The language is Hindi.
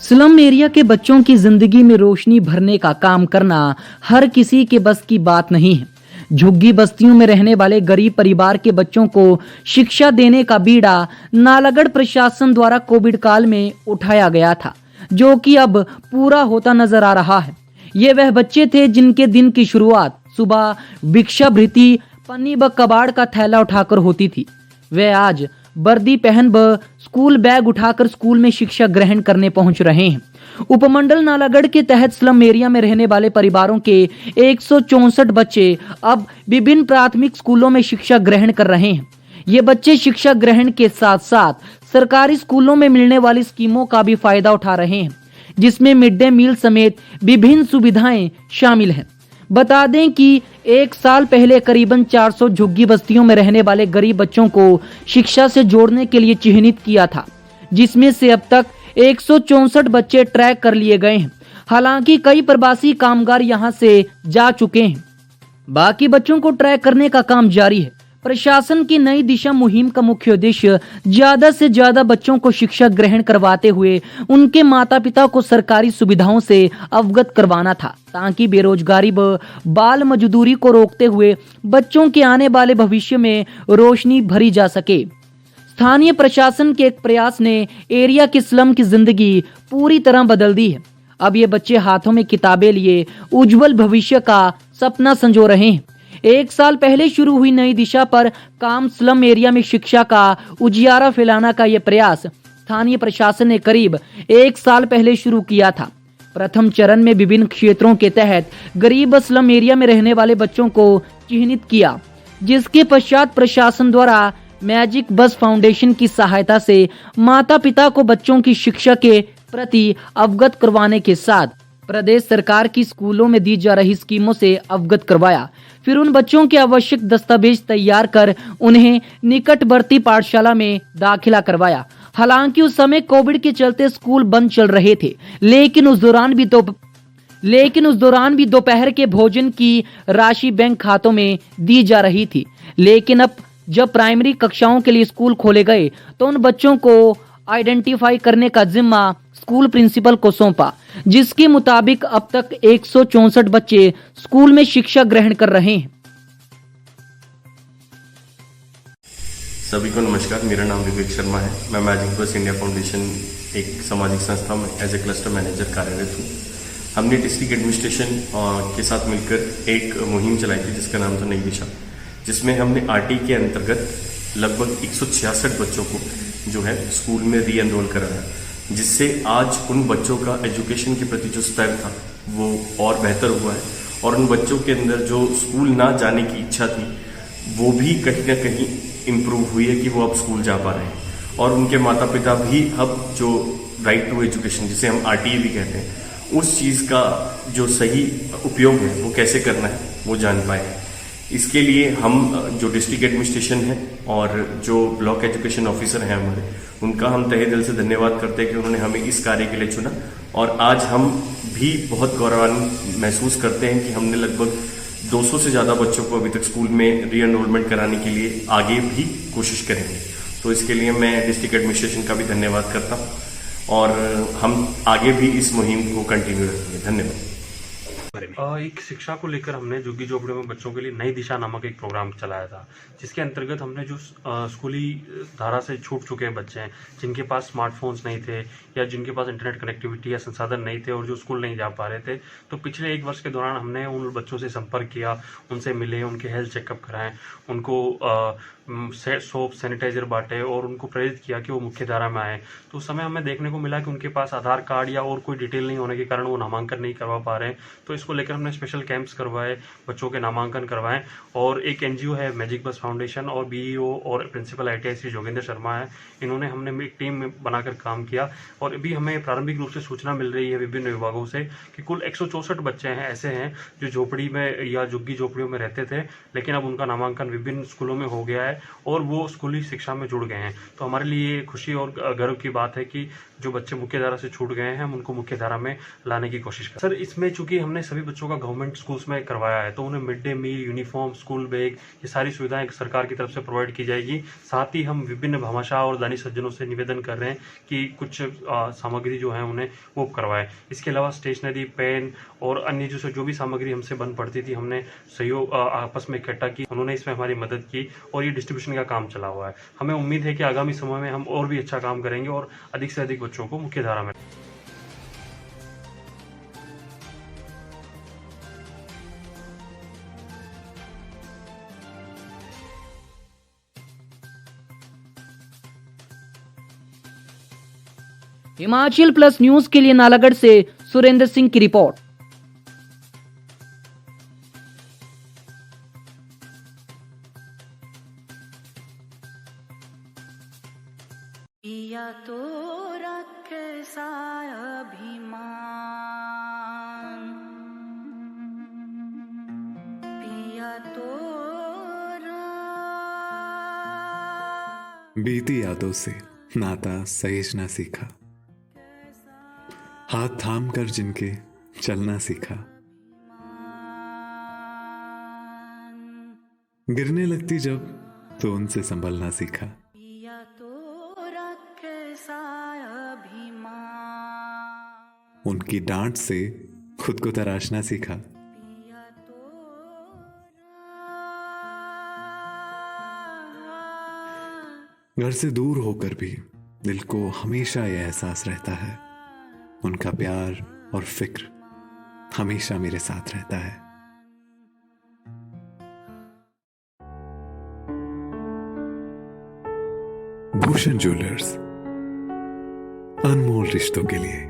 स्लम एरिया के बच्चों की जिंदगी में रोशनी भरने का काम करना हर किसी के बस की बात नहीं है। झुग्गी बस्तियों में रहने वाले गरीब परिवार के बच्चों को शिक्षा देने का बीड़ा नालागढ़ प्रशासन द्वारा कोविड काल में उठाया गया था, जो कि अब पूरा होता नजर आ रहा है। ये वह बच्चे थे जिनके दिन की शुरुआत सुबह भिक्षावृत्ति पन्नी व कबाड़ का थैला उठाकर होती थी। वे आज वर्दी पहन व स्कूल बैग उठाकर स्कूल में शिक्षा ग्रहण करने पहुंच रहे हैं। उपमंडल नालागढ़ के तहत स्लम एरिया में रहने वाले परिवारों के 164 बच्चे अब विभिन्न प्राथमिक स्कूलों में शिक्षा ग्रहण कर रहे हैं। ये बच्चे शिक्षा ग्रहण के साथ साथ सरकारी स्कूलों में मिलने वाली स्कीमों का भी फायदा उठा रहे हैं, जिसमें मिड डे मील समेत विभिन्न सुविधाएं शामिल हैं। बता दें कि एक साल पहले करीबन 400 झुग्गी बस्तियों में रहने वाले गरीब बच्चों को शिक्षा से जोड़ने के लिए चिन्हित किया था, जिसमें से अब तक 164 बच्चे ट्रैक कर लिए गए हैं। हालांकि कई प्रवासी कामगार यहां से जा चुके हैं। बाकी बच्चों को ट्रैक करने का काम जारी है। प्रशासन की नई दिशा मुहिम का मुख्य उद्देश्य ज्यादा से ज्यादा बच्चों को शिक्षा ग्रहण करवाते हुए उनके माता पिता को सरकारी सुविधाओं से अवगत करवाना था, ताकि बेरोजगारी व बाल मजदूरी को रोकते हुए बच्चों के आने वाले भविष्य में रोशनी भरी जा सके। स्थानीय प्रशासन के एक प्रयास ने एरिया के स्लम की जिंदगी पूरी तरह बदल दी है। अब ये बच्चे हाथों में किताबें लिए उज्जवल भविष्य का सपना संजो रहे हैं। एक साल पहले शुरू हुई नई दिशा पर काम स्लम एरिया में शिक्षा का उजियारा फैलाना का यह प्रयास स्थानीय प्रशासन ने करीब एक साल पहले शुरू किया था। प्रथम चरण में विभिन्न क्षेत्रों के तहत गरीब स्लम एरिया में रहने वाले बच्चों को चिन्हित किया, जिसके पश्चात प्रशासन द्वारा मैजिक बस फाउंडेशन की सहायता से माता पिता को बच्चों की शिक्षा के प्रति अवगत करवाने के साथ प्रदेश सरकार की स्कूलों में दी जा रही स्कीमों से अवगत करवाया। फिर उन बच्चों के आवश्यक दस्तावेज तैयार कर उन्हें निकटवर्ती पाठशाला में दाखिला करवाया। हालांकि उस समय कोविड के चलते स्कूल बंद चल रहे थे, लेकिन उस दौरान भी दोपहर के भोजन की राशि बैंक खातों में दी जा रही थी। लेकिन अब जब प्राइमरी कक्षाओं के लिए स्कूल खोले गए तो उन बच्चों को आइडेंटिफाई करने का जिम्मा स्कूल प्रिंसिपल को सौंपा, जिसके मुताबिक अब तक 164 बच्चे स्कूल में शिक्षा ग्रहण कर रहे हैं। सभी को नमस्कार, मेरा नाम विवेक शर्मा है। मैं मैजिक बस इंडिया फाउंडेशन एक सामाजिक संस्था में एज ए क्लस्टर मैनेजर कार्यरत हूँ। हमने डिस्ट्रिक्ट एडमिनिस्ट्रेशन के साथ मिलकर एक मुहिम चलाई थी जिसका नाम था नई दिशा, जिसमें हमने आरटी के अंतर्गत लगभग 166 बच्चों को जो है स्कूल में री एनरोल कराया, जिससे आज उन बच्चों का एजुकेशन के प्रति जो स्तर था वो और बेहतर हुआ है, और उन बच्चों के अंदर जो स्कूल ना जाने की इच्छा थी वो भी कहीं ना कहीं इम्प्रूव हुई है कि वो अब स्कूल जा पा रहे हैं, और उनके माता पिता भी अब जो राइट टू एजुकेशन जिसे हम आरटीए भी कहते हैं, उस चीज़ का जो सही उपयोग है वो कैसे करना है वो जान पाए। इसके लिए हम जो डिस्ट्रिक्ट एडमिनिस्ट्रेशन है और जो ब्लॉक एजुकेशन ऑफिसर हैं हमारे, उनका हम तहे दिल से धन्यवाद करते हैं कि उन्होंने हमें इस कार्य के लिए चुना। और आज हम भी बहुत गौरवान्वित महसूस करते हैं कि हमने लगभग 200 से ज़्यादा बच्चों को अभी तक स्कूल में री एनरोलमेंट कराने के लिए आगे भी कोशिश करेंगे। तो इसके लिए मैं डिस्ट्रिक्ट एडमिनिस्ट्रेशन का भी धन्यवाद करता हूँ, और हम आगे भी इस मुहिम को कंटिन्यू रखेंगे। धन्यवाद। एक शिक्षा को लेकर हमने झुग्गी झोपड़ियों में बच्चों के लिए नई दिशा नामक एक प्रोग्राम चलाया था, जिसके अंतर्गत हमने जो स्कूली धारा से छूट चुके हैं बच्चे हैं, जिनके पास स्मार्टफोन्स नहीं थे या जिनके पास इंटरनेट कनेक्टिविटी या संसाधन नहीं थे और जो स्कूल नहीं जा पा रहे थे, तो पिछले एक वर्ष के दौरान हमने उन बच्चों से संपर्क किया, उनसे मिले, उनके हेल्थ चेकअप कराएं, उनको सोप सैनिटाइजर बांटे और उनको प्रेरित किया कि वो मुख्य धारा में आए। तो उस समय हमें देखने को मिला कि उनके पास आधार कार्ड या और कोई डिटेल नहीं होने के कारण वो नामांकन नहीं करवा पा रहे हैं। तो इसको लेकर हमने स्पेशल कैंप्स करवाए, बच्चों के नामांकन करवाएं, और एक एनजीओ है मैजिक बस फाउंडेशन और बीईओ और प्रिंसिपल आईटीआई श्री जोगेंद्र शर्मा है, इन्होंने हमने एक टीम में बनाकर काम किया। और अभी हमें प्रारंभिक रूप से सूचना मिल रही है विभिन्न विभागों से कि कुल 164 बच्चे हैं ऐसे हैं जो झोपड़ी में या झुग्गी झोपड़ियों में रहते थे, लेकिन अब उनका नामांकन विभिन्न स्कूलों में हो गया है और वो स्कूली शिक्षा में जुड़ गए हैं। तो हमारे लिए खुशी और गर्व की बात है कि जो बच्चे मुख्य धारा से छूट गए हैं हम उनको मुख्य धारा में लाने की कोशिश करें। सर, इसमें चूंकि हमने सभी बच्चों का गवर्नमेंट स्कूल्स में करवाया है, तो उन्हें mid day meal, uniform, school bag, ये सारी सुविधाएं सरकार की तरफ से प्रोवाइड की जाएगी। साथ ही हम विभिन्न भामाशाह और दानी सज्जनों से निवेदन कर रहे हैं कि कुछ सामग्री जो है उन्हें वो करवाएं। इसके अलावा स्टेशनरी, पेन और अन्य जो भी सामग्री हमसे बन पड़ती थी, हमने सहयोग आपस में इकट्ठा की, उन्होंने इसमें हमारी मदद की और ये डिस्ट्रीब्यूशन का काम चला हुआ है। हमें उम्मीद है कि आगामी समय में हम और भी अच्छा काम करेंगे और अधिक से अधिक बच्चों को मुख्य धारा में। हिमाचल प्लस न्यूज के लिए नालागढ़ से सुरेंद्र सिंह की रिपोर्ट। पिया तो रख सा अभिमान, पिया तो बीती यादों से नाता सहेजना सीखा, हाथ थाम कर जिनके चलना सीखा, गिरने लगती जब तो उनसे संभलना सीखा, पिया तो रख सा अभिमान, उनकी डांट से खुद को तराशना सीखा, पिया तो घर से दूर होकर भी दिल को हमेशा यह एहसास रहता है, उनका प्यार और फिक्र हमेशा मेरे साथ रहता है। भूषण ज्वेलर्स, अनमोल रिश्तों के लिए।